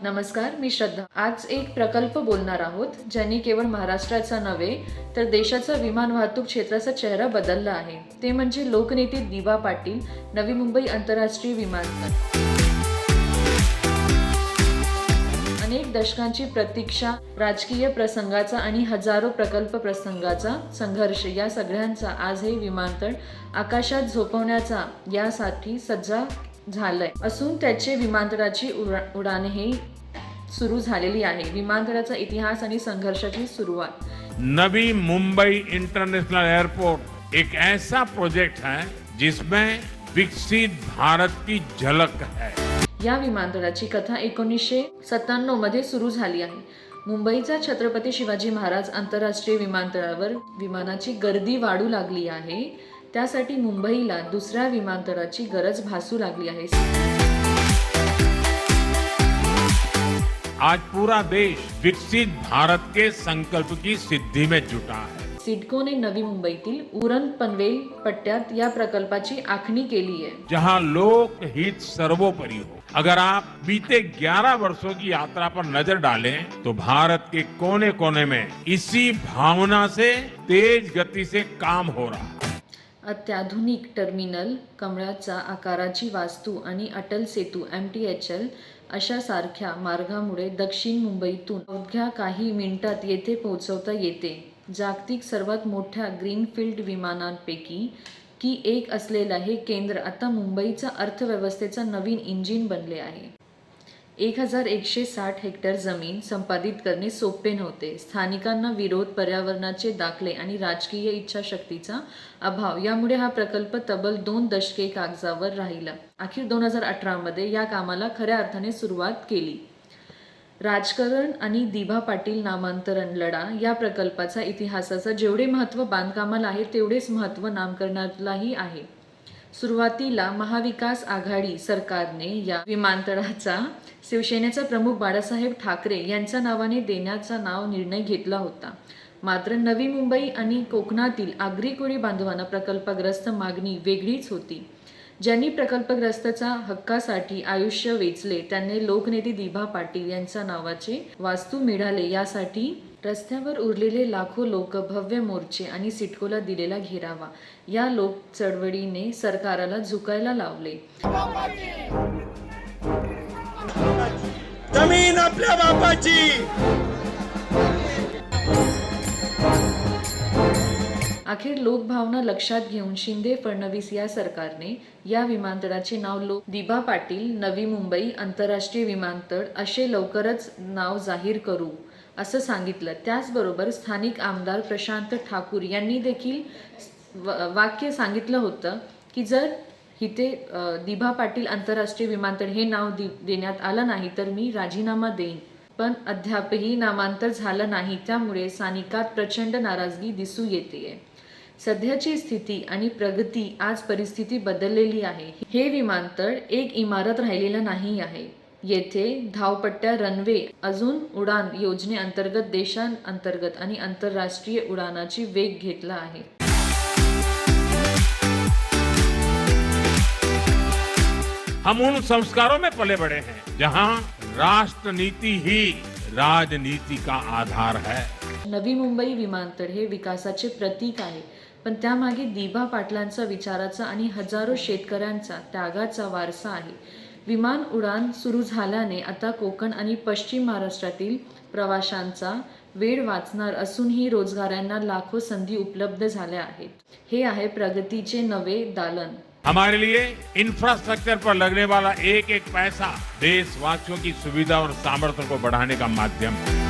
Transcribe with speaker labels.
Speaker 1: नमस्कार, मी श्रद्धा. आज एक प्रकल्प बोलणार आहोत ज्यांनी केवळ महाराष्ट्राचा नव्हे तर देशाचा विमान वाहतूक क्षेत्राचा चेहरा बदलला आहे. ते म्हणजे लोकनेते दिबा पाटील नवी मुंबई आंतरराष्ट्रीय विमानतळ. अनेक दशकांची प्रतीक्षा, राजकीय प्रसंगाचा आणि हजारो प्रकल्प प्रसंगाचा संघर्ष या सगळ्यांचा आज हे विमानतळ आकाशात झोपवण्याचा यासाठी सज्जा झालंय असून त्याचे विमानतळाची उडाणही सुरू झालेली आहे. विमानतळाचा इतिहास आणि संघर्षाची सुरुवात.
Speaker 2: नवी मुंबई इंटरनेशनल एयरपोर्ट एक ऐसा प्रोजेक्ट है जिसमें विकसित भारत की झलक है.
Speaker 1: या विमानतळाची कथा 1997 मध्ये सुरू झाली आहे. मुंबईचा छत्रपती शिवाजी महाराज आंतरराष्ट्रीय विमानतळावर विमानाची गर्दी वाढू लागली आहे. त्यासाठी मुंबईला दुसऱ्या विमानतळाची गरज भासू लागली आहे.
Speaker 2: आज पूरा देश विकसित भारत के संकल्प की सिद्धि में जुटा है.
Speaker 1: सिडकोने नवी मुंबईतील उरण पनवेल पट्ट्यात या प्रकल्पाची आखणी केली आहे.
Speaker 2: जहां लोक हित सर्वोपरि हो. अगर आप बीते 11 वर्षों की यात्रा पर नजर डालें तो भारत के कोने कोने में इसी भावना से तेज गति से काम हो रहा है.
Speaker 1: अत्याधुनिक टर्मिनल, कमळाच्या आकाराची वास्तू आणि अटल सेतू MTHL अशा सारख्या मार्गामुळे दक्षिण मुंबईतून अवघ्या काही मिनिटात येथे पोहोचवता येते. जागतिक सर्वात मोठ्या ग्रीनफील्ड विमानांपैकी की एक असलेला हे केंद्र आता मुंबईच्या अर्थव्यवस्थेचा नवीन इंजिन बनले आहे. 1160 हेक्टर जमीन संपादित करणे सोपे नव्हते. स्थानिकांना विरोध, पर्यावरणाचे दाखले आणि राजकीय इच्छाशक्तीचा अभाव यामुळे हा प्रकल्प तब्बल 2 दशके कागदावर राहिला. अखेर 2018 मध्ये या कामाला खऱ्या अर्थाने सुरुवात केली. राजकारण आणि दिबा पाटील नामांतरण लढा या प्रकल्पाचा इतिहासाचा जेवढे महत्त्व बांधकामाला आहे तेवढेच महत्त्व नामकरणालाही आहे. सुरुवातीला महाविकास आघाडी सरकारने या विमानतळाचा शिवसेनेचा प्रमुख बाळासाहेब ठाकरे यांच्या नावाने देण्याचा निर्णय घेतला होता. मात्र नवी मुंबई आणि कोकणातील आगरी कोळी बांधवांना प्रकल्पग्रस्त मागणी वेगळीच होती. ज्यांनी प्रकल्पग्रस्तच्या हक्कासाठी आयुष्य वेचले त्यांनी लोकनेते दिबा पाटील यांच्या नावाचे वास्तू मिळाले यासाठी रस्त्यावर उरलेले लाखो लोक, भव्य मोर्चे आणि सिडकोला दिलेला घेरावा या लोक चळवळीने सरकारला झुकायला लावले.
Speaker 3: जमीन आपल्या बापाची.
Speaker 1: अखेर लोकभावना लक्षात घेऊन शिंदे फडणवीस या सरकारने या विमानतळाचे नाव दिबा पाटील नवी मुंबई आंतरराष्ट्रीय विमानतळ असे लवकरच नाव जाहीर करू असं सांगितलं. त्याचबरोबर स्थानिक आमदार प्रशांत ठाकूर यांनी देखील वाक्य सांगितलं होतं की जर इथे दिबा पाटील आंतरराष्ट्रीय विमानतळ हे नाव देण्यात आलं नाही तर मी राजीनामा देईन. पण अद्यापही नामांतर झालं नाही. त्यामुळे स्थानिकात प्रचंड नाराजगी दिसू येते. सध्याची स्थिती आणि प्रगती आज परिस्थिती बदललेली आहे. हे विमानतळ एक इमारत राहिलेलं नाही आहे. येथे धावपट्ट्या, रनवे, अजून उडान योजनेअंतर्गत देशांतर्गत आणि आंतरराष्ट्रीय उडानाची वेग घेतला आहे.
Speaker 2: हम उन संस्कारों में पले बड़े हैं जहां राष्ट्र नीति ही राजनीति का आधार है.
Speaker 1: नवी मुंबई विमानतळ हे विकासाचे प्रतीक आहे. पण त्यामागे दिबा पाटलांचा विचाराचा आणि हजारो शेतकऱ्यांचा त्यागाचा वारसा आहे. विमान उडान सुरू झाल्याने आता कोकण आणि पश्चिम महाराष्ट्रातील प्रवाशांचा वेळ वाचणार असूनही रोजगारांना लाखो संधी उपलब्ध झाल्या आहेत. हे आहे प्रगतीचे नवे दालन.
Speaker 2: हमारे लिए इंफ्रास्ट्रक्चर पर लगने वाला एक एक पैसा देशवासियों की सुविधा और सामर्थ्य को बढ़ाने का माध्यम है.